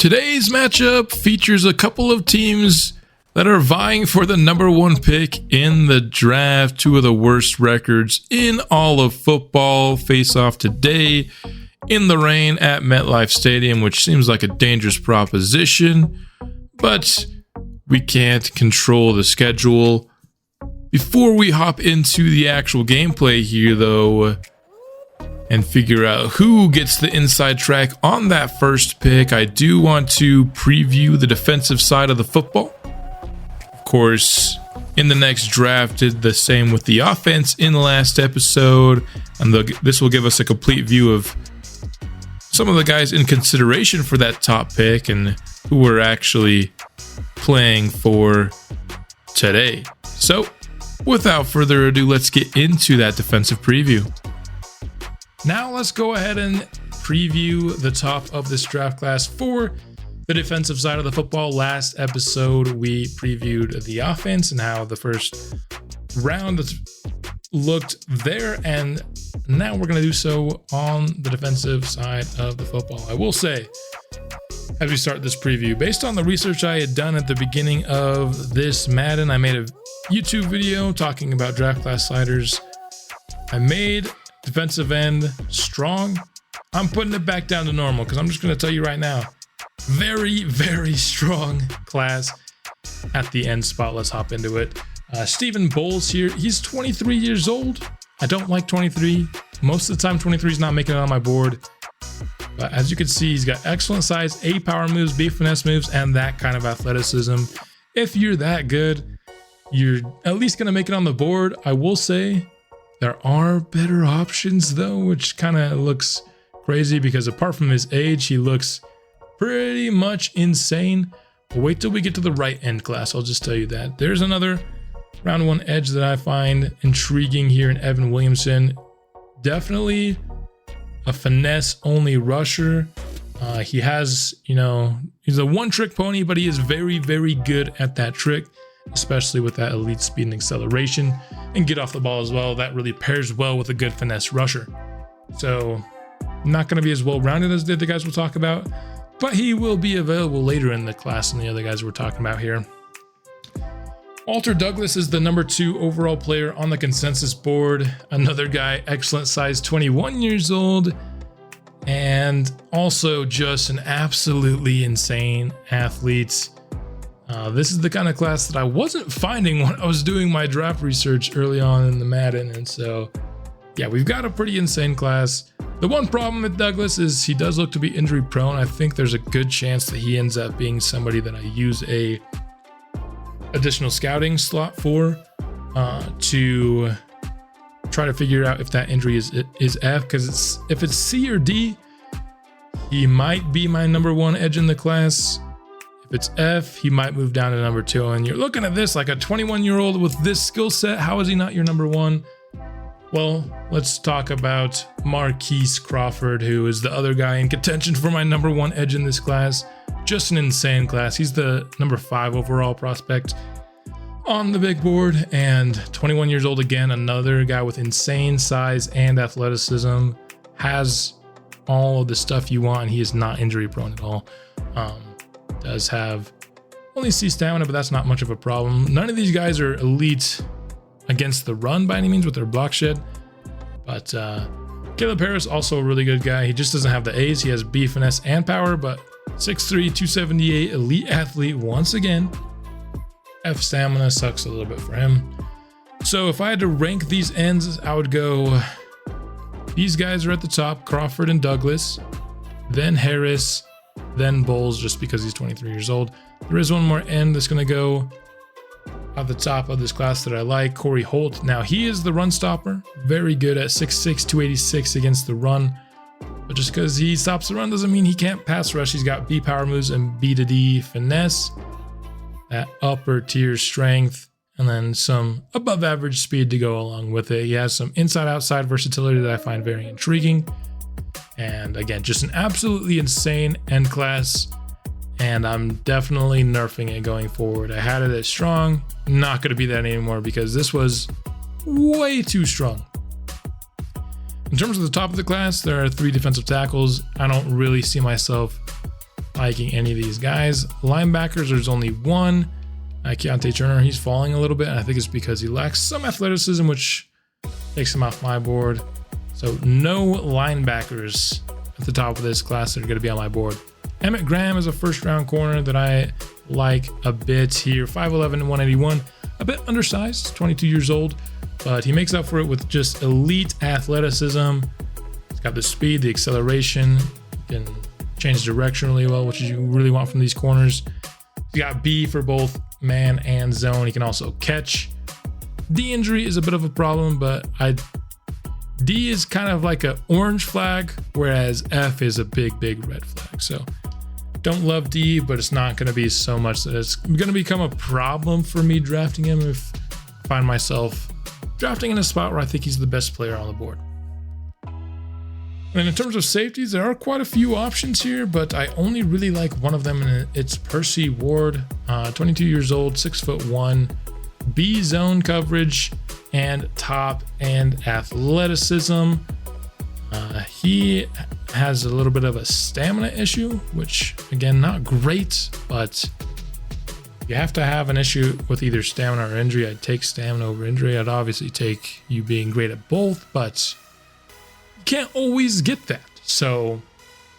Today's matchup features a couple of teams that are vying for the number one pick in the draft. Two of the worst records in all of football face off today in the rain at MetLife Stadium, which seems like a dangerous proposition, but we can't control the schedule. Before we hop into the actual gameplay here, though, and figure out who gets the inside track on that first pick, I do want to preview the defensive side of the football. Of course, in the next draft, did the same with the offense in the last episode, and this will give us a complete view of some of the guys in consideration for that top pick and who we're actually playing for today. So, without further ado, let's get into that defensive preview. Now let's go ahead and preview the top of this draft class for the defensive side of the football. Last episode, we previewed the offense and how the first round looked there, and now we're going to do so on the defensive side of the football. I will say, as we start this preview, based on the research I had done at the beginning of this Madden, I made a YouTube video talking about draft class sliders. I made defensive end strong. I'm putting it back down to normal because I'm just going to tell you right now, very, very strong class at the end spot. Let's hop into it. Stephen Bowles here. He's 23 years old. I don't like 23. Most of the time, 23 is not making it on my board. But as you can see, he's got excellent size, A power moves, B finesse moves, and that kind of athleticism. If you're that good, you're at least going to make it on the board. I will say there are better options though, which kind of looks crazy because apart from his age, he looks pretty much insane. But wait till we get to the right end class. I'll just tell you that. There's another round one edge that I find intriguing here in Evan Williamson. Definitely a finesse only rusher. He has, he's a one trick pony, but he is very, very good at that trick, especially with that elite speed and acceleration and get off the ball as well. That really pairs well with a good finesse rusher. So not going to be as well rounded as the other guys we'll talk about, but he will be available later in the class than the other guys we're talking about here. Walter Douglas is the number 2 overall player on the consensus board. Another guy, excellent size, 21 years old, and also just an absolutely insane athlete. This is the kind of class that I wasn't finding when I was doing my draft research early on in the Madden, and so yeah, we've got a pretty insane class. The one problem with Douglas is he does look to be injury prone. I think there's a good chance that he ends up being somebody that I use a additional scouting slot for to try to figure out if that injury is F, because if it's C or D, he might be my number 1 edge in the class. If it's F, he might move down to number 2. And you're looking at this like a 21-year-old with this skill set. How is he not your number 1? Well, let's talk about Marquise Crawford, who is the other guy in contention for my number 1 edge in this class. Just an insane class. He's the number 5 overall prospect on the big board, and 21 years old again. Another guy with insane size and athleticism. Has all of the stuff you want, and he is not injury prone at all. Does have only C stamina, but that's not much of a problem. None of these guys are elite against the run by any means with their block shed, but Caleb Harris, also a really good guy. He just doesn't have the A's. He has B finesse and power, but 6'3", 278, elite athlete once again. F stamina sucks a little bit for him. So if I had to rank these ends, I would go, these guys are at the top, Crawford and Douglas, then Harris, then Bowles, just because he's 23 years old. There is one more end that's going to go at the top of this class that I like, Corey Holt. Now he is the run stopper, very good at 6'6", 286 against the run. But just because he stops the run doesn't mean he can't pass rush. He's got B power moves and B to D finesse, that upper tier strength, and then some above average speed to go along with it. He has some inside outside versatility that I find very intriguing. And again, just an absolutely insane end class. And I'm definitely nerfing it going forward. I had it as strong, not going to be that anymore because this was way too strong. In terms of the top of the class, there are 3 defensive tackles. I don't really see myself liking any of these guys. Linebackers, there's only one. Keontae Turner, he's falling a little bit. And I think it's because he lacks some athleticism, which takes him off my board. So no linebackers at the top of this class that are going to be on my board. Emmett Graham is a first-round corner that I like a bit here. 5'11" and 181. A bit undersized, 22 years old. But he makes up for it with just elite athleticism. He's got the speed, the acceleration. He can change direction really well, which you really want from these corners. He's got B for both man and zone. He can also catch. D injury is a bit of a problem, but D is kind of like an orange flag, whereas F is a big red flag. So don't love D, but it's not going to be so much that it's going to become a problem for me drafting him if I find myself drafting in a spot where I think he's the best player on the board. And in terms of safeties, there are quite a few options here, but I only really like one of them, and it's Percy Ward, 22 years old, 6'1", B zone coverage, and top end athleticism. He has a little bit of a stamina issue, which again, not great, but you have to have an issue with either stamina or injury. I'd take stamina over injury. I'd obviously take you being great at both, but you can't always get that. So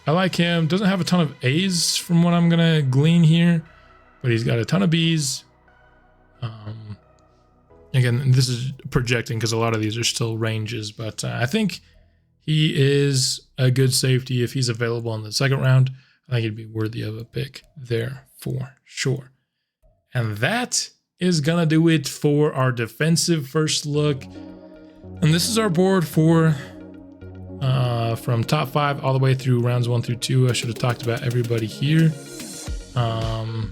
I like him. Doesn't have a ton of A's from what I'm gonna glean here, but he's got a ton of B's. Again, this is projecting because a lot of these are still ranges, but I think he is a good safety. If he's available in the second round, I think he'd be worthy of a pick there for sure. And that is going to do it for our defensive first look. And this is our board for from top 5 all the way through rounds 1 through 2. I should have talked about everybody here. Oh,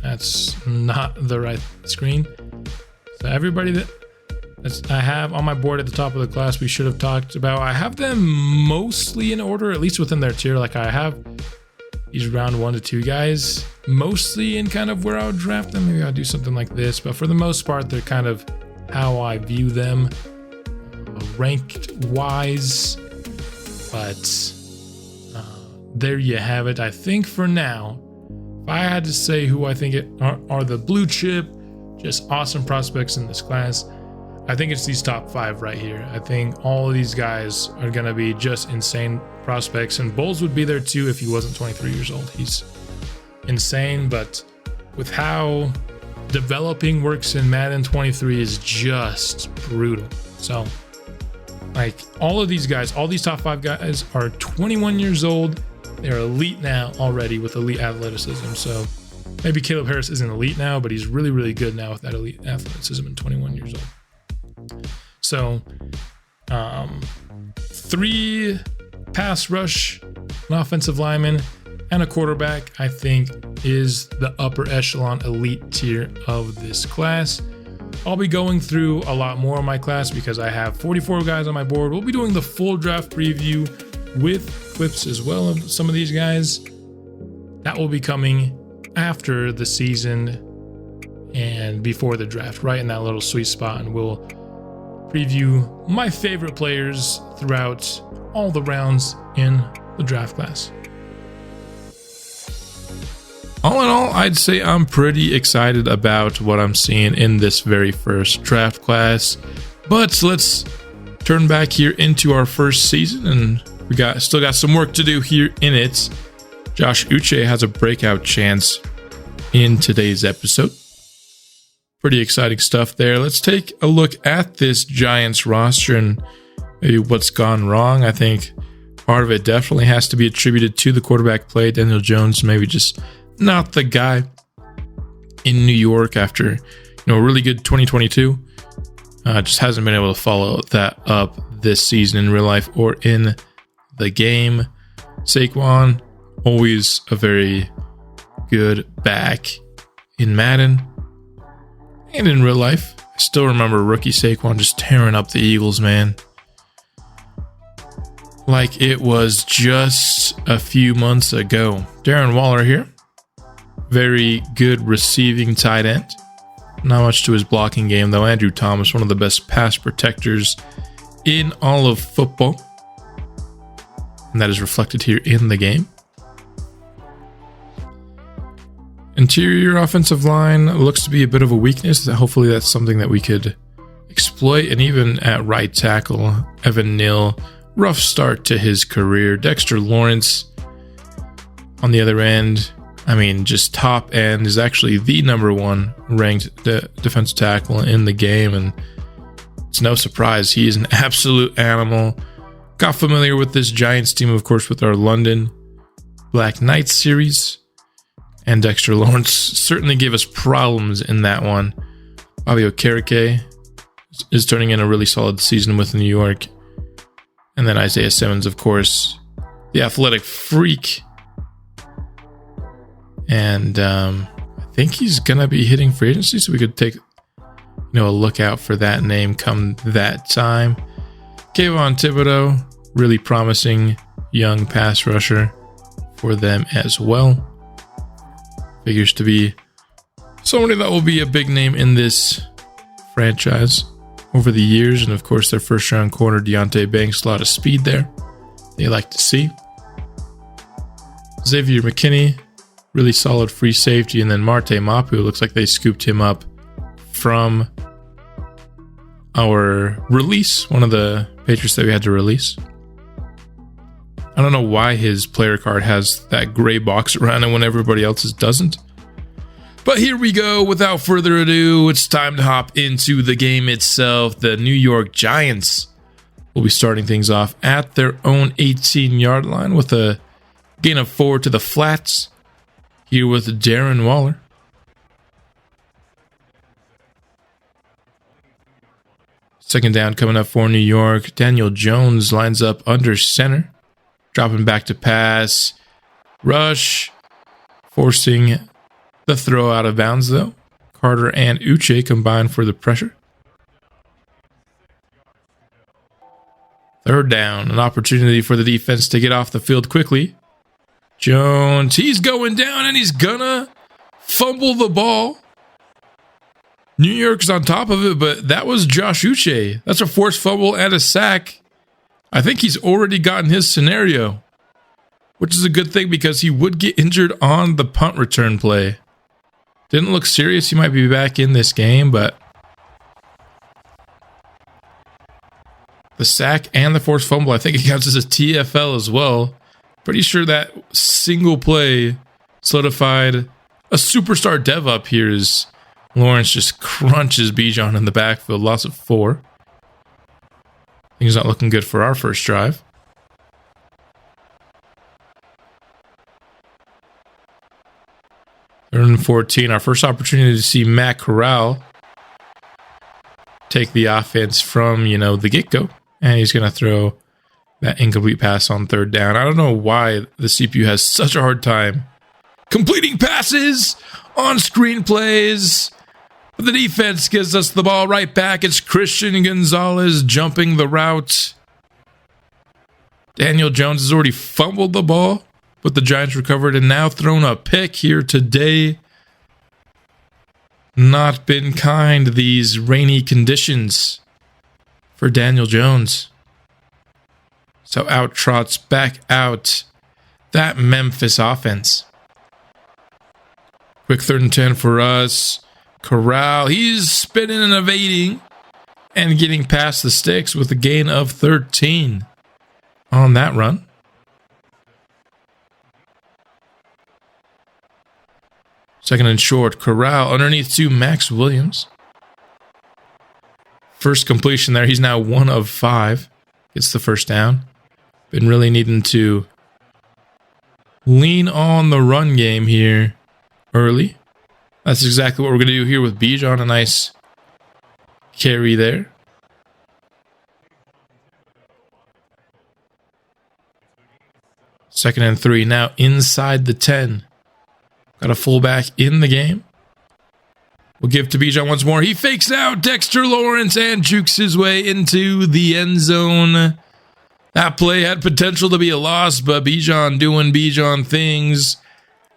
that's not the right screen. So everybody that I have on my board at the top of the class, we should have talked about. I have them mostly in order, at least within their tier. Like I have these round 1 to 2 guys mostly in kind of where I would draft them. Maybe I'll do something like this, but for the most part, they're kind of how I view them, ranked wise. But there you have it. I think for now, if I had to say who I think are the blue chip, just awesome prospects in this class, I think it's these top 5 right here. I think all of these guys are going to be just insane prospects, and Bowles would be there too if he wasn't 23 years old. He's insane, but with how developing works in Madden 23 is just brutal. So like all of these guys, all these top 5 guys are 21 years old. They're elite now already with elite athleticism. So maybe Caleb Harris isn't elite now, but he's really good now with that elite athleticism at 21 years old. So 3 pass rush, an offensive lineman, and a quarterback, I think, is the upper echelon elite tier of this class. I'll be going through a lot more of my class because I have 44 guys on my board. We'll be doing the full draft preview with clips as well of some of these guys. That will be coming after the season and before the draft, right in that little sweet spot, and we'll preview my favorite players throughout all the rounds in the draft class. All in all, I'd say I'm pretty excited about what I'm seeing in this very first draft class. But let's turn back here into our first season, and we still got some work to do here in it. Josh Uche has a breakout chance in today's episode. Pretty exciting stuff there. Let's take a look at this Giants roster and maybe what's gone wrong. I think part of it definitely has to be attributed to the quarterback play. Daniel Jones maybe just not the guy in New York after a really good 2022. Just hasn't been able to follow that up this season in real life or in the game. Saquon, always a very good back in Madden and in real life. I still remember rookie Saquon just tearing up the Eagles, man. Like it was just a few months ago. Darren Waller here. Very good receiving tight end. Not much to his blocking game, though. Andrew Thomas, one of the best pass protectors in all of football. And that is reflected here in the game. Interior offensive line looks to be a bit of a weakness. Hopefully that's something that we could exploit. And even at right tackle, Evan Neal, rough start to his career. Dexter Lawrence on the other end, I mean, just top end, is actually the number one ranked defensive tackle in the game. And it's no surprise. He is an absolute animal. Got familiar with this Giants team, of course, with our London Black Knights series. And Dexter Lawrence certainly gave us problems in that one. Bobby Okereke is turning in a really solid season with New York. And then Isaiah Simmons, of course, the athletic freak. And I think he's going to be hitting free agency, so we could take a look out for that name come that time. Kayvon Thibodeau, really promising young pass rusher for them as well. Figures to be somebody that will be a big name in this franchise over the years. And of course, their first round corner, Deontay Banks, a lot of speed there. They like to see. Xavier McKinney, really solid free safety. And then Marte Mapu, looks like they scooped him up from our release, one of the Patriots that we had to release. I don't know why his player card has that gray box around it when everybody else's doesn't. But here we go. Without further ado, it's time to hop into the game itself. The New York Giants will be starting things off at their own 18-yard line with a gain of 4 to the flats. Here with Darren Waller. Second down coming up for New York. Daniel Jones lines up under center. Dropping back to pass. Rush. Forcing the throw out of bounds, though. Carter and Uche combine for the pressure. Third down. An opportunity for the defense to get off the field quickly. Jones. He's going down and he's gonna fumble the ball. New York's on top of it, but that was Josh Uche. That's a forced fumble and a sack. I think he's already gotten his scenario, which is a good thing because he would get injured on the punt return play. Didn't look serious. He might be back in this game, but the sack and the forced fumble, I think it counts as a TFL as well. Pretty sure that single play solidified a superstar dev up here as Lawrence just crunches Bijan in the backfield. Loss of 4. Things not looking good for our first drive. Third and 14. Our first opportunity to see Matt Corral take the offense from, the get-go. And he's going to throw that incomplete pass on third down. I don't know why the CPU has such a hard time completing passes on screen plays. But the defense gives us the ball right back. It's Christian Gonzalez jumping the route. Daniel Jones has already fumbled the ball, but the Giants recovered and now thrown a pick here today. Not been kind, these rainy conditions for Daniel Jones. So out trots back out that Memphis offense. Quick 3rd and 10 for us. Corral, he's spinning and evading and getting past the sticks with a gain of 13 on that run. Second and short, Corral underneath to Max Williams. First completion there, he's now 1 of 5. Gets the first down. Been really needing to lean on the run game here early. That's exactly what we're going to do here with Bijan. A nice carry there. Second and 3. Now inside the 10. Got a fullback in the game. We'll give to Bijan once more. He fakes out Dexter Lawrence and jukes his way into the end zone. That play had potential to be a loss, but Bijan doing Bijan things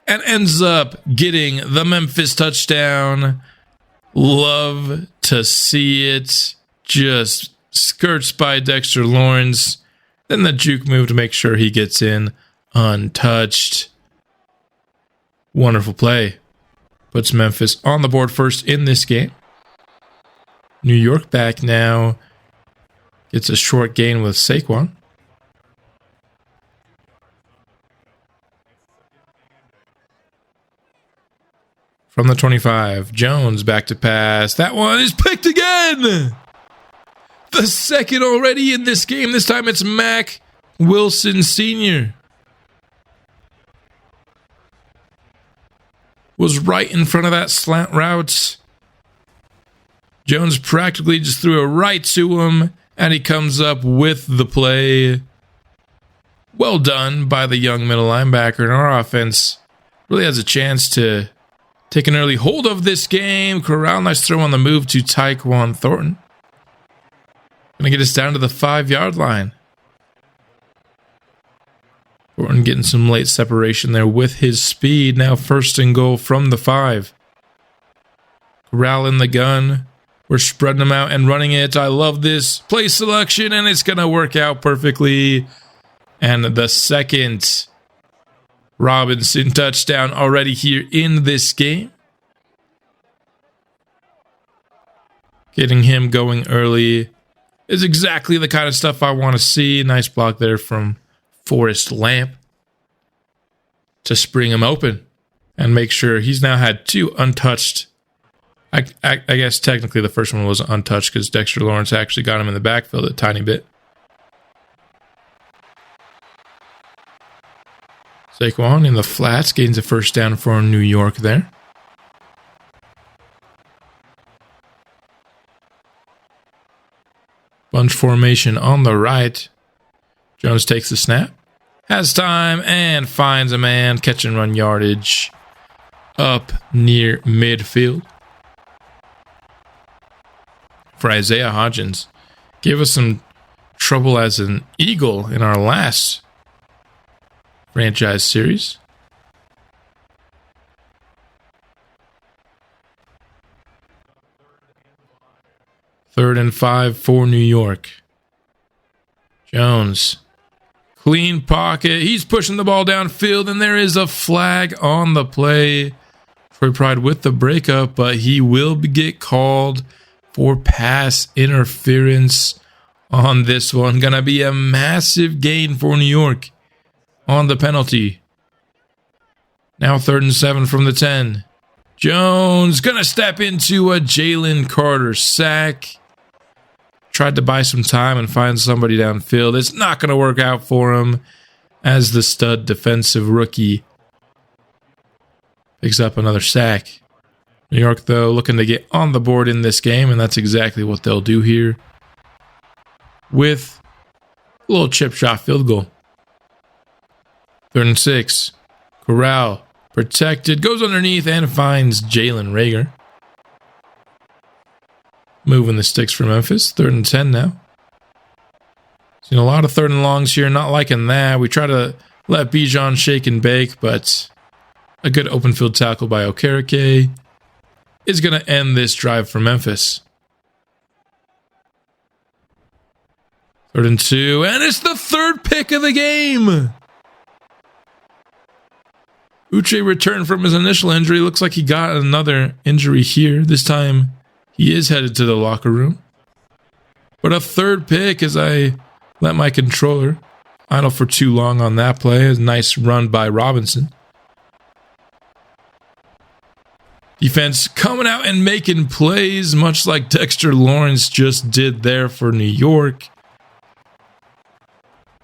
and ends up getting the Memphis touchdown. Love to see it. Just skirts by Dexter Lawrence. Then the juke move to make sure he gets in untouched. Wonderful play. Puts Memphis on the board first in this game. New York back now. Gets a short gain with Saquon. From the 25, Jones back to pass. That one is picked again. The second already in this game. This time it's Mac Wilson Sr. Was right in front of that slant route. Jones practically just threw it right to him, and he comes up with the play. Well done by the young middle linebacker, and our offense really has a chance to take an early hold of this game. Corral, nice throw on the move to Tyquan Thornton. Gonna get us down to the 5-yard line. Thornton getting some late separation there with his speed. Now 1st and goal from the 5. Corral in the gun. We're spreading them out and running it. I love this play selection, and it's gonna work out perfectly. And the second Robinson touchdown already here in this game. Getting him going early is exactly the kind of stuff I want to see. Nice block there from Forrest Lamp to spring him open and make sure he's now had 2 untouched. I guess technically the first one was untouched because Dexter Lawrence actually got him in the backfield a tiny bit. Saquon in the flats gains a 1st down for New York there. Bunch formation on the right. Jones takes the snap. Has time and finds a man. Catch and run yardage up near midfield. For Isaiah Hodgins. Gave us some trouble as an Eagle in our last franchise series. Third and 5 for New York. Jones. Clean pocket. He's pushing the ball downfield, and there is a flag on the play. Troy Pride with the breakup, but he will get called for pass interference on this one. Gonna be a massive gain for New York on the penalty. Now 3rd and 7 from the 10. Jones gonna step into a Jalen Carter sack. Tried to buy some time and find somebody downfield. It's not going to work out for him as the stud defensive rookie picks up another sack. New York, though, looking to get on the board in this game, and that's exactly what they'll do here with a little chip shot field goal. 3rd and 6. Corral protected, goes underneath and finds Jalen Reagor. Moving the sticks for Memphis. 3rd and 10 now. Seen a lot of 3rd and longs here. Not liking that. We try to let Bijan shake and bake, but a good open field tackle by Okereke is going to end this drive for Memphis. 3rd and 2, and it's the 3rd pick of the game. Uche returned from his initial injury. Looks like he got another injury here. This time he is headed to the locker room. But a 3rd pick as I let my controller idle for too long on that play. A nice run by Robinson. Defense coming out and making plays, much like Dexter Lawrence just did there for New York.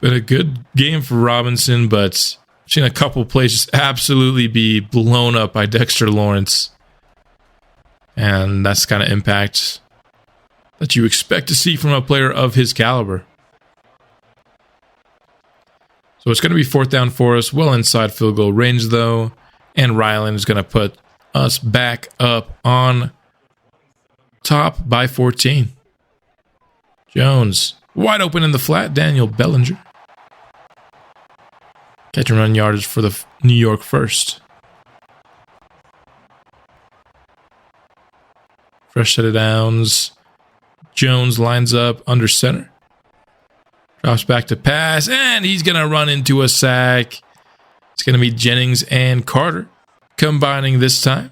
Been a good game for Robinson, but I've seen a couple plays just absolutely be blown up by Dexter Lawrence. And that's the kind of impact that you expect to see from a player of his caliber. So it's going to be 4th down for us. Well inside field goal range, though. And Ryland is going to put us back up on top by 14. Jones, wide open in the flat. Daniel Bellinger. Catch and run yardage for the New York first. Fresh set of downs. Jones lines up under center. Drops back to pass, and he's going to run into a sack. It's going to be Jennings and Carter combining this time.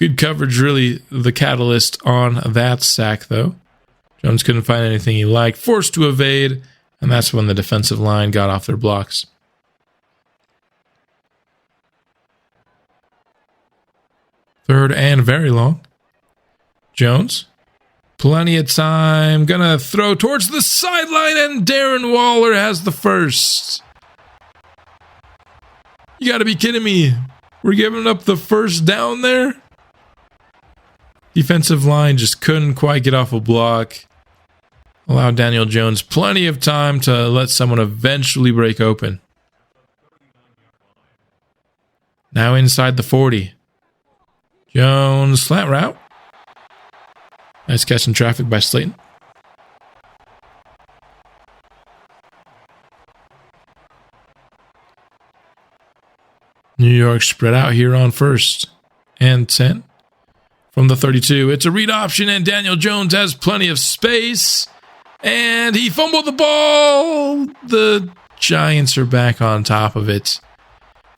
Good coverage, really the catalyst on that sack, though. Jones couldn't find anything he liked, forced to evade, and that's when the defensive line got off their blocks. Third and very long. Jones, plenty of time, gonna throw towards the sideline, and Darren Waller has the first. You gotta be kidding me. We're giving up the first down there? Defensive line just couldn't quite get off a block. Allowed Daniel Jones plenty of time to let someone eventually break open. Now inside the 40. Jones, slant route. Nice catch in traffic by Slayton. New York spread out here on first and 10. From the 32, it's a read option, and Daniel Jones has plenty of space. And he fumbled the ball. The Giants are back on top of it.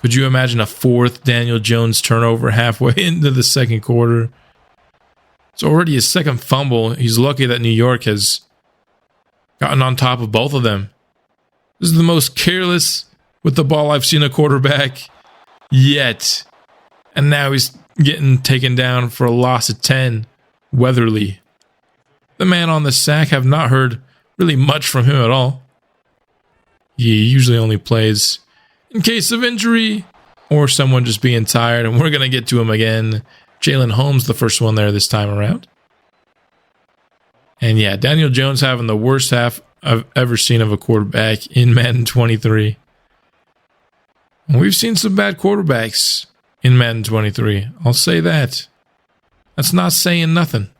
Could you imagine a fourth Daniel Jones turnover halfway into the second quarter? It's already his second fumble. He's lucky that New York has gotten on top of both of them. This is the most careless with the ball I've seen a quarterback yet. And now he's getting taken down for a loss of 10. Weatherly. The man on the sack, have not heard really much from him at all. He usually only plays in case of injury or someone just being tired, and we're going to get to him again. Jalen Holmes, the first one there this time around. And yeah, Daniel Jones having the worst half I've ever seen of a quarterback in Madden 23. And we've seen some bad quarterbacks in Madden 23. I'll say that. That's not saying nothing.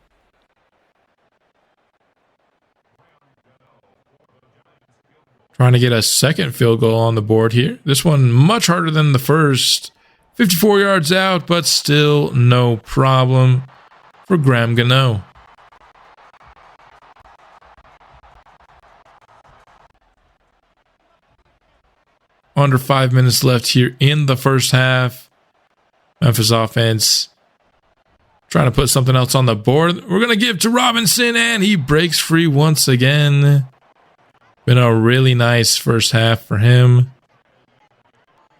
Trying to get a second field goal on the board here. This one much harder than the first. 54 yards out, but still no problem for Graham Gano. Under 5 minutes left here in the first half. Memphis offense trying to put something else on the board. We're going to give to Robinson, and he breaks free once again. Been a really nice first half for him.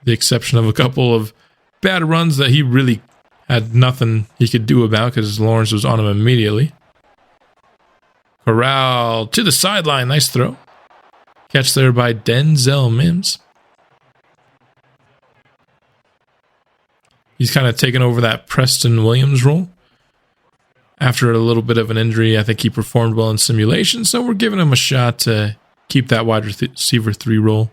The exception of a couple of bad runs that he really had nothing he could do about because Lawrence was on him immediately. Corral to the sideline. Nice throw. Catch there by Denzel Mims. He's kind of taken over that Preston Williams role. After a little bit of an injury, I think he performed well in simulation, so we're giving him a shot to keep that wide receiver 3 role.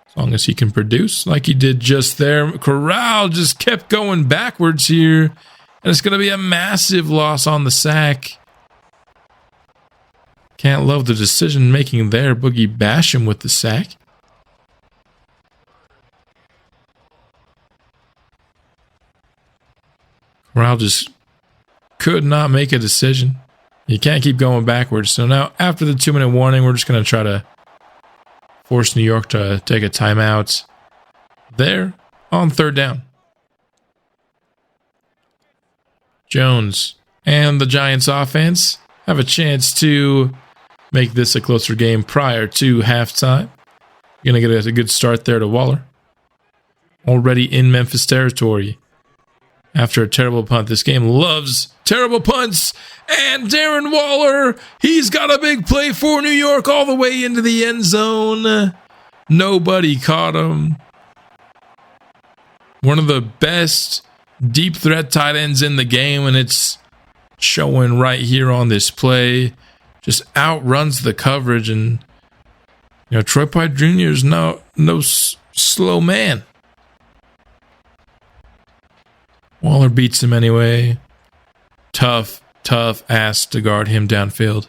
As long as he can produce like he did just there. Corral just kept going backwards here. And it's going to be a massive loss on the sack. Can't love the decision making there. Boogie Basham with the sack. Corral just could not make a decision. You can't keep going backwards. So now, after the 2-minute warning, we're just going to try to force New York to take a timeout there on third down. Jones and the Giants offense have a chance to make this a closer game prior to halftime. You're going to get a good start there to Waller. Already in Memphis territory. After a terrible punt. This game loves terrible punts. And Darren Waller, he's got a big play for New York all the way into the end zone. Nobody caught him. One of the best deep threat tight ends in the game, and it's showing right here on this play. Just outruns the coverage, and Troy Pye Jr. is no slow man. Waller beats him anyway. Tough ass to guard him downfield.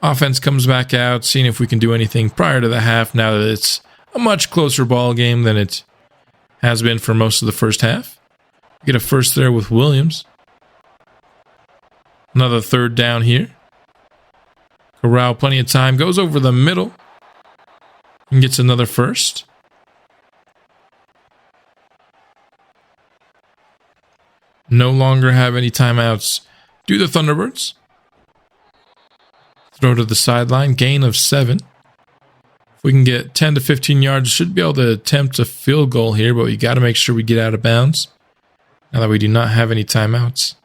Offense comes back out, seeing if we can do anything prior to the half now that it's a much closer ball game than it has been for most of the first half. Get a first there with Williams. Another third down here. Corral, plenty of time, goes over the middle and gets another first. no longer have any timeouts. Do the Thunderbirds. Throw to the sideline. Gain of 7. If we can get 10 to 15 yards, should be able to attempt a field goal here, but we got to make sure we get out of bounds now that we do not have any timeouts.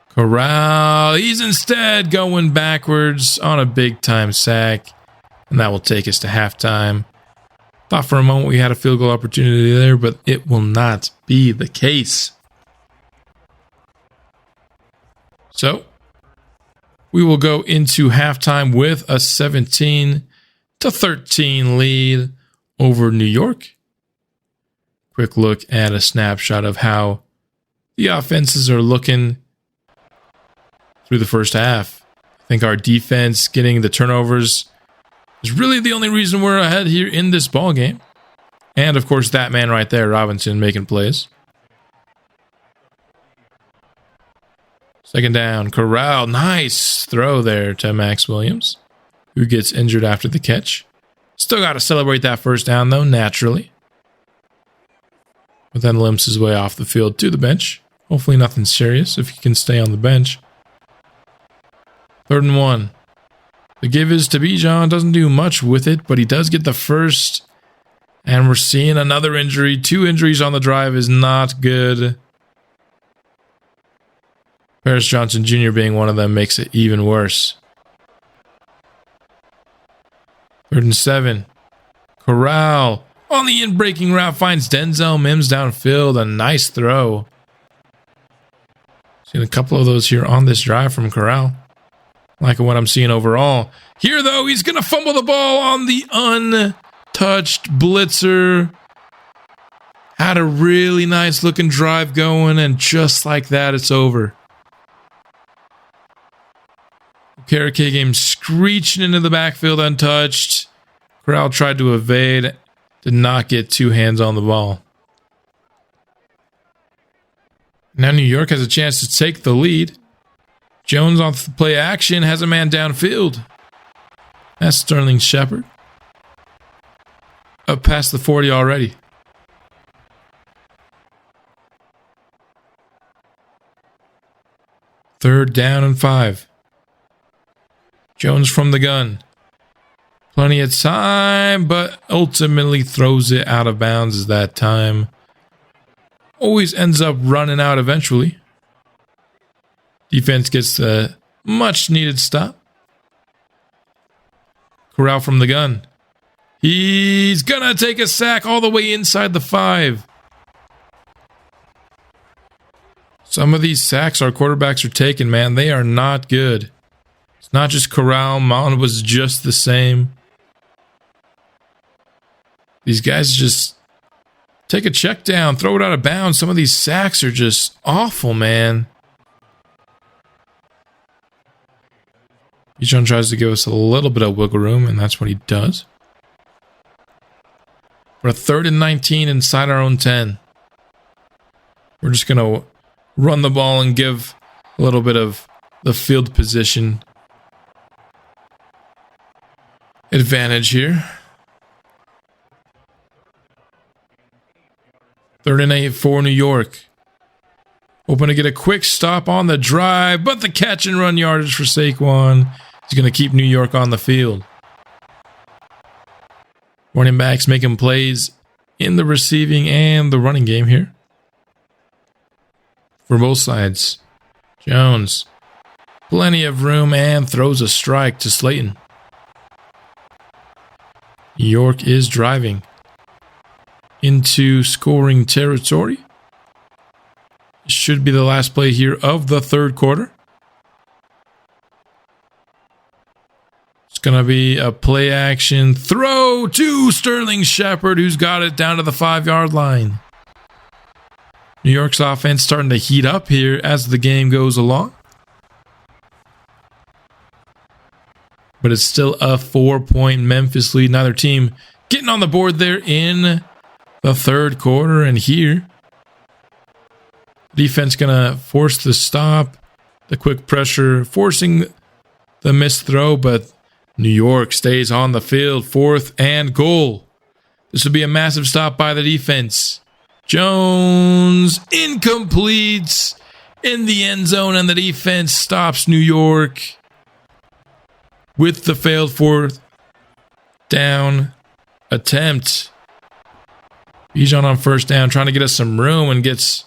Corral, he's instead going backwards on a big-time sack, and that will take us to halftime. Thought for a moment we had a field goal opportunity there, but it will not be the case. So, we will go into halftime with a 17-13 lead over New York. Quick look at a snapshot of how the offenses are looking through the first half. I think our defense getting the turnovers is really the only reason we're ahead here in this ball game. And of course, that man right there, Robinson, making plays. Second down, Corral. Nice throw there to Max Williams, who gets injured after the catch. Still got to celebrate that first down, though, naturally. But then limps his way off the field to the bench. Hopefully nothing serious if he can stay on the bench. 3rd and 1. The give is to Bijan. Doesn't do much with it, but he does get the first. And we're seeing another injury. 2 injuries on the drive is not good. Paris Johnson Jr. being one of them makes it even worse. 3rd and 7. Corral on the in-breaking route finds Denzel Mims downfield. A nice throw. Seen a couple of those here on this drive from Corral. Liking what I'm seeing overall. Here, though, he's going to fumble the ball on the untouched blitzer. Had a really nice looking drive going, and just like that, it's over. Carrot game screeching into the backfield untouched. Corral tried to evade. Did not get 2 hands on the ball. Now New York has a chance to take the lead. Jones on the play action has a man downfield. That's Sterling Shepard. Up past the 40 already. Third down and 5. Jones from the gun. Plenty of time, but ultimately throws it out of bounds that time. Always ends up running out eventually. Defense gets the much needed stop. Corral from the gun. He's gonna take a sack all the way inside the 5. Some of these sacks our quarterbacks are taking, man, they are not good. It's not just Corral. Mountain was just the same. These guys just take a check down, throw it out of bounds. Some of these sacks are just awful, man. Bijan tries to give us a little bit of wiggle room, and that's what he does. We're a 3rd and 19 inside our own 10. We're just going to run the ball and give a little bit of the field position advantage here. 3rd and 8 for New York. Hoping to get a quick stop on the drive, but the catch and run yardage for Saquon is going to keep New York on the field. Running backs making plays in the receiving and the running game here. For both sides. Jones. Plenty of room and throws a strike to Slayton. New York is driving into scoring territory. Should be the last play here of the 3rd quarter. It's going to be a play action throw to Sterling Shepard, who's got it down to the 5-yard line. New York's offense starting to heat up here as the game goes along. But it's still a 4-point Memphis lead. Neither team getting on the board there in the 3rd quarter. And here, defense going to force the stop, the quick pressure, forcing the missed throw, but New York stays on the field. 4th and goal. This would be a massive stop by the defense. Jones, incomplete in the end zone, and the defense stops New York with the failed fourth down attempt. Bijan on first down, trying to get us some room, and gets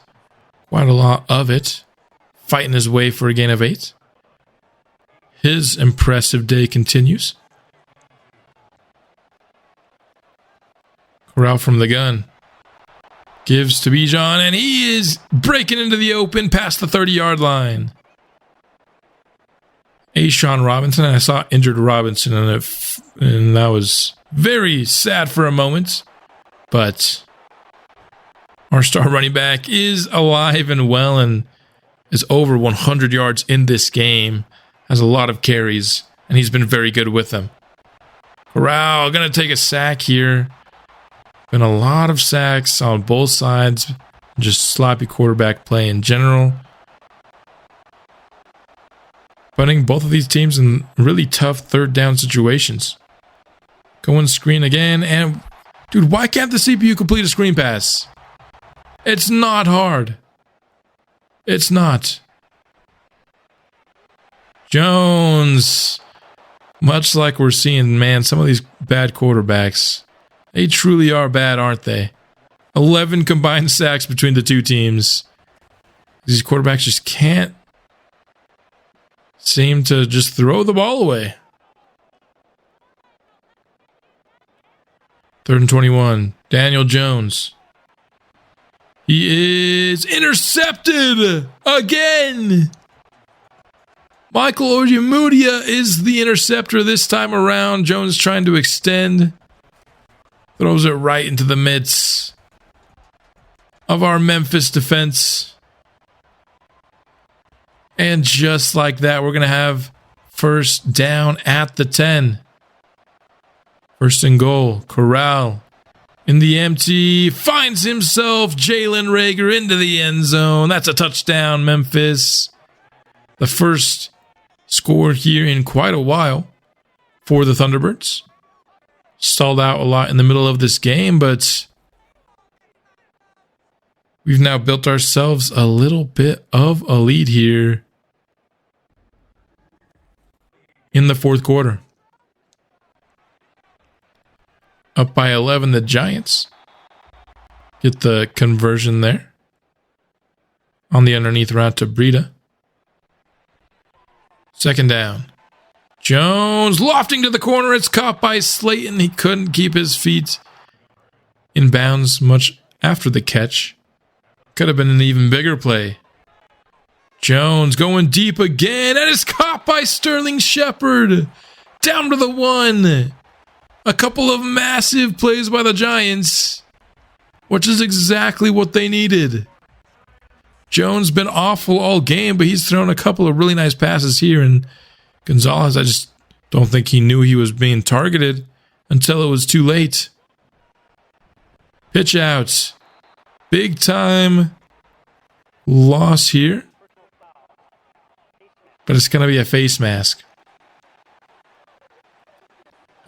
quite a lot of it. Fighting his way for a gain of 8. His impressive day continues. Corral from the gun. Gives to Bijan, and he is breaking into the open past the 30-yard line. A'Shawn Robinson, I saw injured Robinson, and that was very sad for a moment. But our star running back is alive and well and is over 100 yards in this game. Has a lot of carries, and he's been very good with them. Corral going to take a sack here. Been a lot of sacks on both sides. Just sloppy quarterback play in general. Putting both of these teams in really tough third down situations. Going screen again, and dude, why can't the CPU complete a screen pass? It's not hard. It's not. Jones. Much like we're seeing, man, some of these bad quarterbacks, they truly are bad, aren't they? 11 combined sacks between the two teams. These quarterbacks just can't seem to just throw the ball away. 3rd and 21. Daniel Jones. He is intercepted again. Michael Ojemudia is the interceptor this time around. Jones trying to extend. Throws it right into the midst of our Memphis defense. And just like that, we're going to have first down at the 10. First and goal. Corral in the empty. Finds himself Jalen Reagor into the end zone. That's a touchdown, Memphis. The first score here in quite a while for the Thunderbirds. Stalled out a lot in the middle of this game, but we've now built ourselves a little bit of a lead here in the fourth quarter. Up by 11, the Giants get the conversion there on the underneath route to Breida. Second down. Jones lofting to the corner. It's caught by Slayton. He couldn't keep his feet in bounds much after the catch. Could have been an even bigger play. Jones going deep again, and it's caught by Sterling Shepard. Down to the 1. A couple of massive plays by the Giants, which is exactly what they needed. Jones been awful all game, but he's thrown a couple of really nice passes here, and Gonzalez, I just don't think he knew he was being targeted until it was too late. Pitch out. Big time loss here. But it's going to be a face mask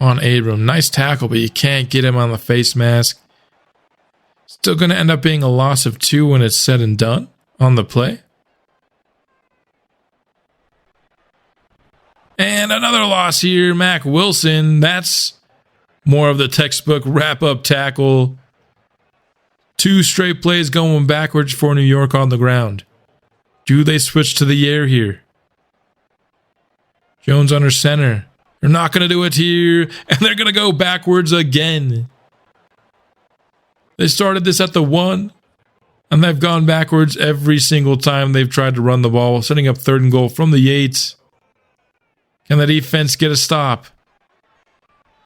on Abram. Nice tackle, but you can't get him on the face mask. Still going to end up being a loss of 2 when it's said and done on the play. And another loss here, Mac Wilson. That's more of the textbook wrap-up tackle. 2 straight plays going backwards for New York on the ground. Do they switch to the air here? Jones under center. They're not going to do it here, and they're going to go backwards again. They started this at the 1, and they've gone backwards every single time they've tried to run the ball, setting up 3rd and goal from the 8. Can the defense get a stop?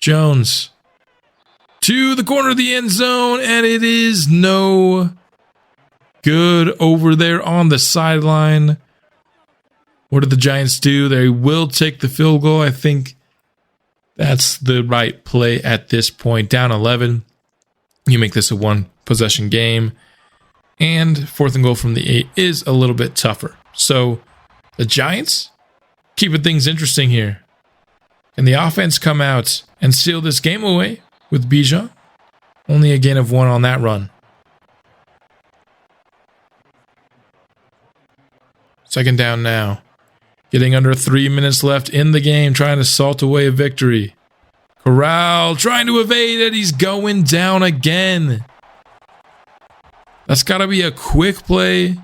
Jones to the corner of the end zone, and it is no good over there on the sideline. What did the Giants do? They will take the field goal. I think that's the right play at this point. Down 11. You make this a 1-possession game. And 4th and goal from the 8 is a little bit tougher. So the Giants keeping things interesting here. Can the offense come out and seal this game away with Bijan? Only a gain of 1 on that run. Second down now. Getting under 3 minutes left in the game, trying to salt away a victory. Corral trying to evade it. He's going down again. That's got to be a quick play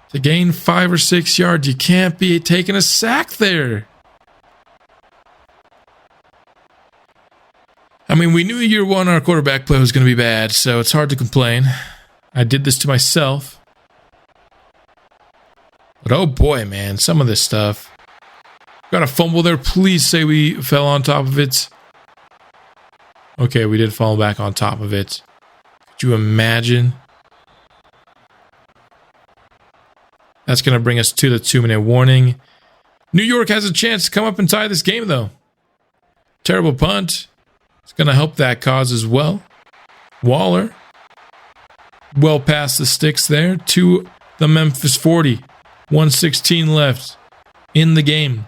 to gain 5 or 6 yards. You can't be taking a sack there. I mean, we knew year one our quarterback play was going to be bad, so it's hard to complain. I did this to myself. But oh boy, man, some of this stuff. Got a fumble there. Please say we fell on top of it. Okay, we did fall back on top of it. Could you imagine? That's going to bring us to the 2-minute warning. New York has a chance to come up and tie this game, though. Terrible punt. It's going to help that cause as well. Waller. Well past the sticks there to the Memphis 40. 1:16 left in the game.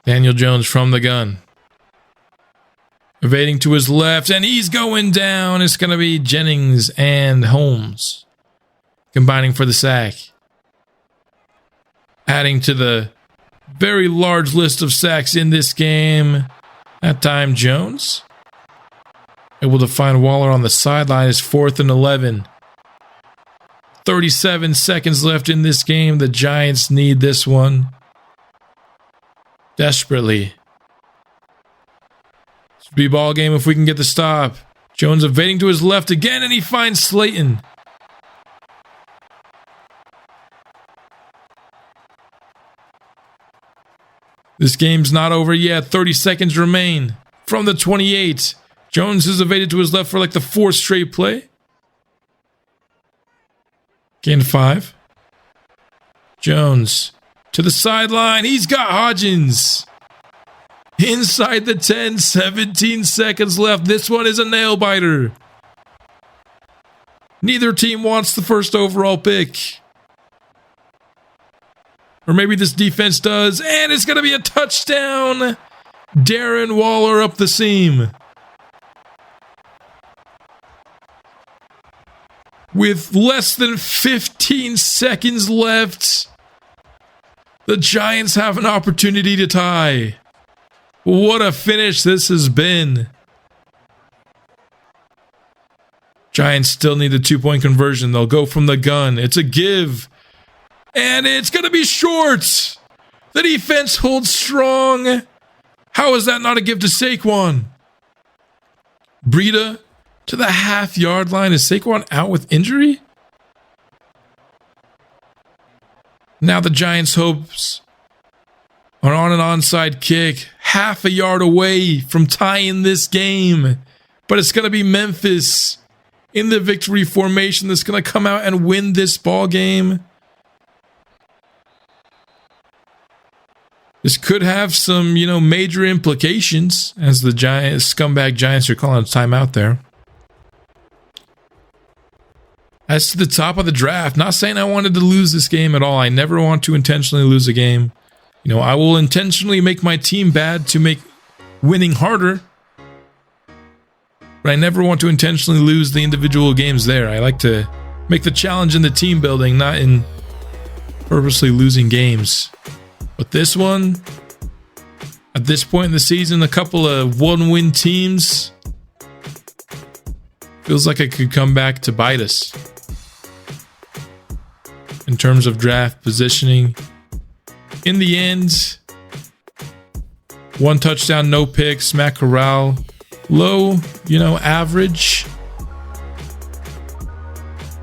Daniel Jones from the gun. Evading to his left, and he's going down. It's going to be Jennings and Holmes combining for the sack. Adding to the very large list of sacks in this game. That time, Jones able to find Waller on the sideline. Is 4th and 11. 37 seconds left in this game. The Giants need this one desperately. This would be a ball game if we can get the stop. Jones evading to his left again, and he finds Slayton. This game's not over yet. 30 seconds remain from the 28. Jones has evaded to his left for like the 4th straight play. Gain 5. Jones to the sideline. He's got Hodgins. Inside the 10, 17 seconds left. This one is a nail biter. Neither team wants the first overall pick. Or maybe this defense does. And it's going to be a touchdown. Darren Waller up the seam. With less than 15 seconds left, the Giants have an opportunity to tie. What a finish this has been. Giants still need the 2-point conversion. They'll go from the gun. It's a give. And it's going to be short. The defense holds strong. How is that not a give to Saquon? Breida to the half-yard line. Is Saquon out with injury? Now the Giants' hopes are on an onside kick. Half a yard away from tying this game. But it's going to be Memphis in the victory formation that's going to come out and win this ball game. This could have some, major implications, as the scumbag Giants are calling a timeout there. As to the top of the draft, not saying I wanted to lose this game at all. I never want to intentionally lose a game. I will intentionally make my team bad to make winning harder. But I never want to intentionally lose the individual games there. I like to make the challenge in the team building, not in purposely losing games. But this one, at this point in the season, a couple of one-win teams, feels like it could come back to bite us. In terms of draft positioning. In the end, 1 touchdown, no picks. Matt Corral, low, average.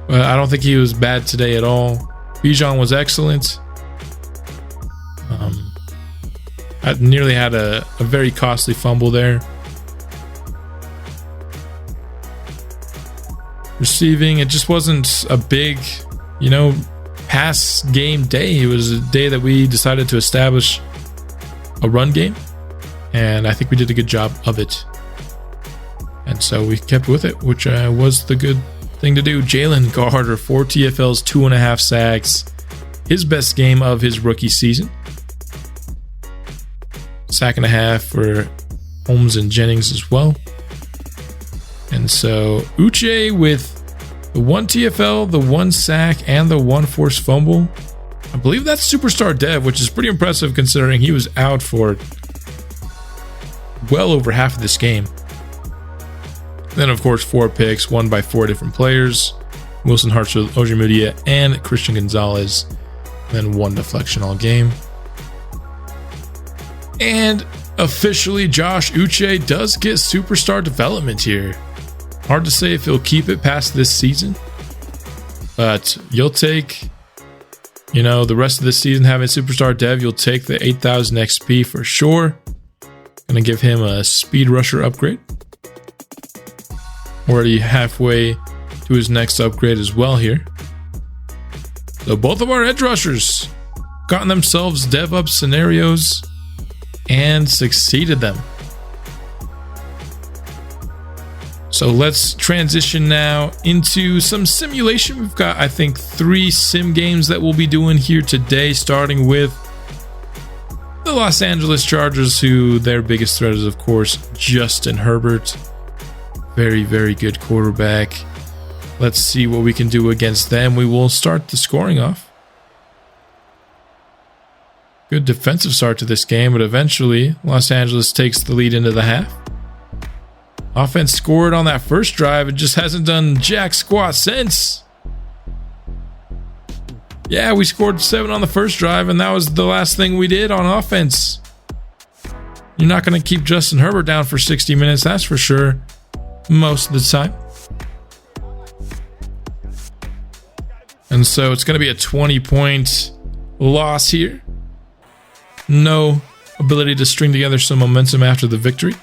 But I don't think he was bad today at all. Bijan was excellent. I nearly had a very costly fumble there. Receiving, it just wasn't a big, pass game day. It was a day that we decided to establish a run game, and I think we did a good job of it. And so we kept with it, which was the good thing to do. Jalen Carter, 4 TFLs, 2.5 sacks. His best game of his rookie season. Sack and a half for Holmes and Jennings as well. And so Uche with the 1 TFL, the 1 sack, and the 1 forced fumble. I believe that's superstar dev, which is pretty impressive considering he was out for well over half of this game. Then, of course, 4 picks, won by 4 different players. Wilson Hartsfield, Ojemudia, and Christian Gonzalez. Then 1 deflection all game. And officially, Josh Uche does get superstar development here. Hard to say if he'll keep it past this season. But you'll take, the rest of this season having superstar dev. You'll take the 8,000 XP for sure. Gonna give him a speed rusher upgrade. Already halfway to his next upgrade as well here. So both of our edge rushers gotten themselves dev up scenarios and succeeded them. So let's transition now into some simulation. We've got, I think, 3 sim games that we'll be doing here today, starting with the Los Angeles Chargers, who their biggest threat is, of course, Justin Herbert. Very, very good quarterback. Let's see what we can do against them. We will start the scoring off. Good defensive start to this game, but eventually Los Angeles takes the lead into the half. Offense scored on that first drive. It just hasn't done jack squat since. Yeah, we scored 7 on the first drive, and that was the last thing we did on offense. You're not going to keep Justin Herbert down for 60 minutes, that's for sure, most of the time. And so it's going to be a 20-point loss here. No ability to string together some momentum after the victory.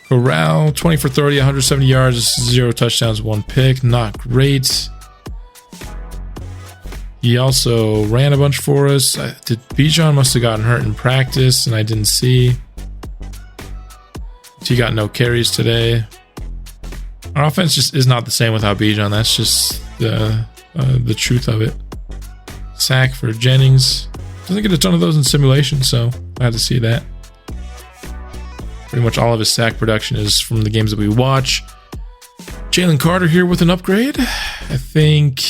Corral, 20 for 30, 170 yards, 0 touchdowns, 1 pick. Not great. He also ran a bunch for us. Bijan must have gotten hurt in practice, and I didn't see. He got no carries today. Our offense just is not the same without Bijan. That's just the truth of it. Sack for Jennings. Doesn't get a ton of those in simulation, so glad to see that. Pretty much all of his sack production is from the games that we watch. Jalen Carter here with an upgrade. I think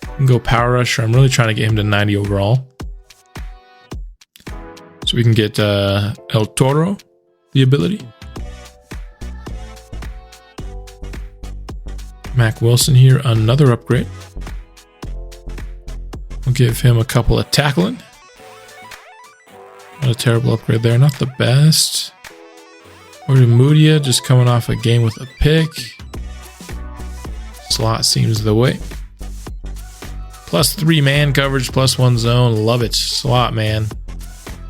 I can go power rusher. I'm really trying to get him to 90 overall. So we can get El Toro, the ability. Mac Wilson here, another upgrade. We'll give him a couple of tackling. Not a terrible upgrade there, not the best. Ojemudia just coming off a game with a pick. Slot seems the way. +3 man coverage, +1 zone. Love it. Slot man.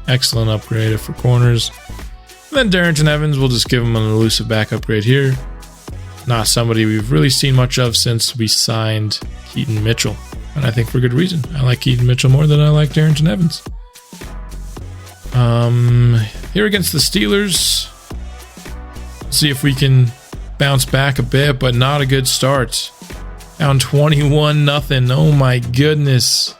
Excellent upgrade for corners. And then Darrington Evans, we'll just give him an elusive back upgrade here. Not somebody we've really seen much of since we signed Keaton Mitchell. And I think for good reason. I like Keaton Mitchell more than I like Darrington Evans. Here against the Steelers, see if we can bounce back a bit, but not a good start. Down 21-0. Oh my goodness.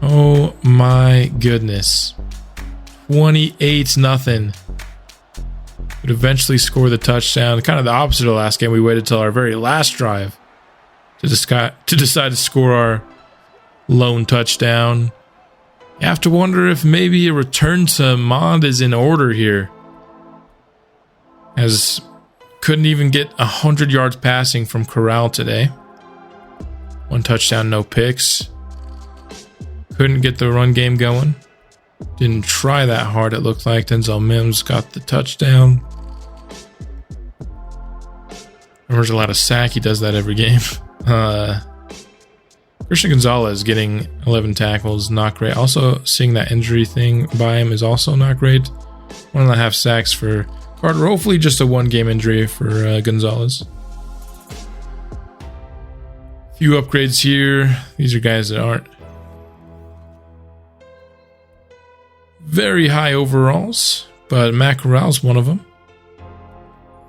Oh my goodness. 28-0. Would eventually score the touchdown. Kind of the opposite of last game. We waited till our very last drive to decide to score our lone touchdown. You have to wonder if maybe a return to Mod is in order here. As couldn't even get 100 yards passing from Corral today. 1 touchdown, no picks. Couldn't get the run game going. Didn't try that hard, it looked like. Denzel Mims got the touchdown. There's a lot of sack. He does that every game. Christian Gonzalez getting 11 tackles, not great. Also, seeing that injury thing by him is also not great. 1.5 sacks for Carter. Hopefully just a 1-game injury for Gonzalez. Few upgrades here. These are guys that aren't very high overalls, but Matt Corral's one of them.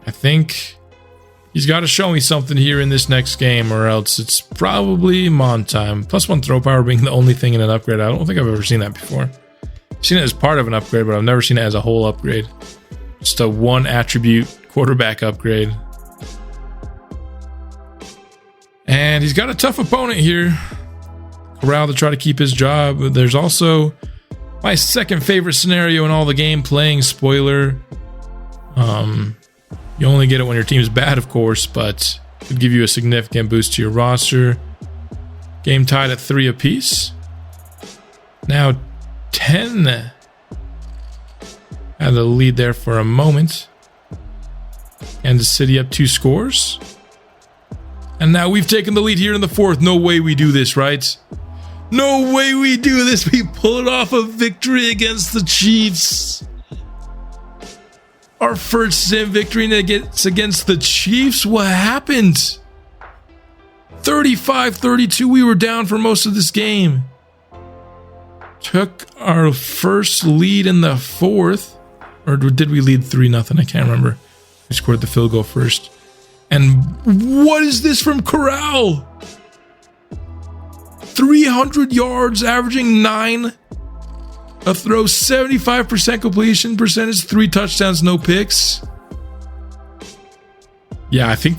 I think he's got to show me something here in this next game, or else it's probably Mon time. +1 throw power being the only thing in an upgrade. I don't think I've ever seen that before. I've seen it as part of an upgrade, but I've never seen it as a whole upgrade. Just a one attribute quarterback upgrade. And he's got a tough opponent here. Corral to try to keep his job. There's also my second favorite scenario in all the game, playing spoiler. You only get it when your team's bad, of course, but it could give you a significant boost to your roster. Game tied at 3 apiece. Now 10. Had the lead there for a moment. Kansas City up 2 scores. And now we've taken the lead here in the 4th. No way we do this, right? No way we do this. We pull it off a victory against the Chiefs. Our first sim victory against the Chiefs. What happened? 35-32. We were down for most of this game. Took our first lead in the 4th. Or did we lead 3-0? I can't remember. We scored the field goal first. And what is this from Corral? 300 yards, averaging 9 a throw, 75% completion percentage, 3 touchdowns, no picks. Yeah, I think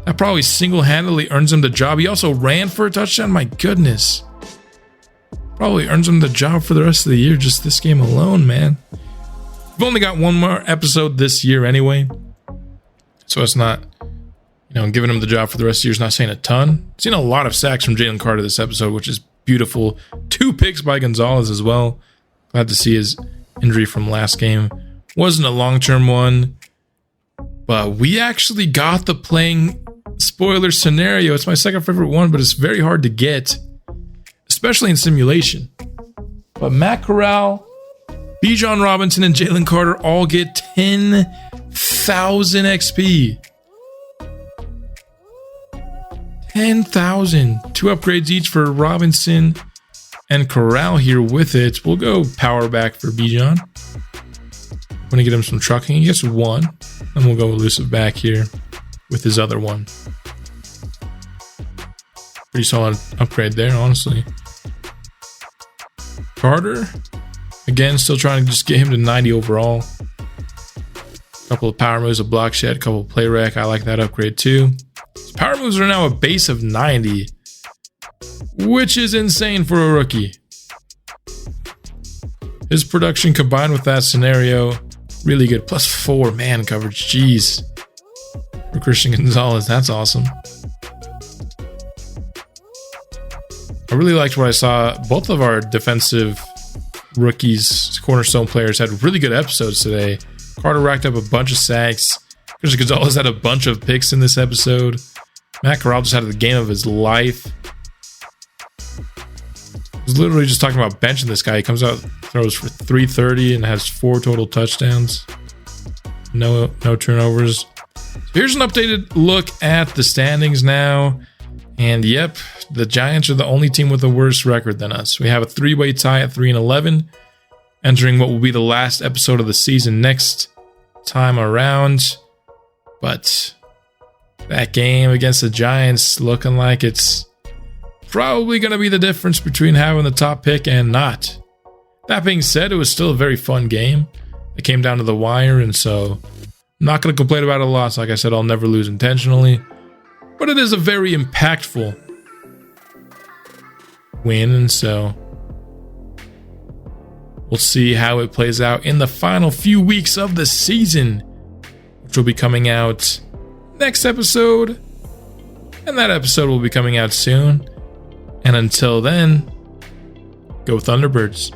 that probably single-handedly earns him the job. He also ran for a touchdown. My goodness. Probably earns him the job for the rest of the year, just this game alone, man. We've only got one more episode this year anyway. So it's not, giving him the job for the rest of the year is not saying a ton. Seen a lot of sacks from Jalen Carter this episode, which is beautiful. 2 picks by Gonzalez as well. Glad to see his injury from last game. Wasn't a long-term one, but we actually got the playing spoiler scenario. It's my second favorite one, but it's very hard to get, especially in simulation. But Matt Corral, Bijan Robinson, and Jalen Carter all get 10,000 XP. 10,000. 2 upgrades each for Robinson and Corral here with it. We'll go power back for Bijan. I'm going to get him some trucking. He gets 1. And we'll go elusive back here with his other one. Pretty solid upgrade there, honestly. Carter. Again, still trying to just get him to 90 overall. Couple of power moves, a block shed, a couple of play rec. I like that upgrade too. His power moves are now a base of 90, which is insane for a rookie. His production combined with that scenario, really good. +4 man coverage. Jeez. For Christian Gonzalez, that's awesome. I really liked what I saw. Both of our defensive rookies, cornerstone players, had really good episodes today. Carter racked up a bunch of sacks. Christian Gonzalez had a bunch of picks in this episode. Matt Corral just had the game of his life. I was literally just talking about benching this guy. He comes out, throws for 330 and has 4 total touchdowns. No turnovers. So here's an updated look at the standings now. And yep, the Giants are the only team with a worse record than us. We have a 3-way tie at 3-11, entering what will be the last episode of the season next time around. But that game against the Giants looking like it's probably going to be the difference between having the top pick and not. That being said, it was still a very fun game. It came down to the wire, and so I'm not going to complain about a loss. Like I said, I'll never lose intentionally. But it is a very impactful win, and so we'll see how it plays out in the final few weeks of the season, which will be coming out next episode, and that episode will be coming out soon. And until then, go Thunderbirds.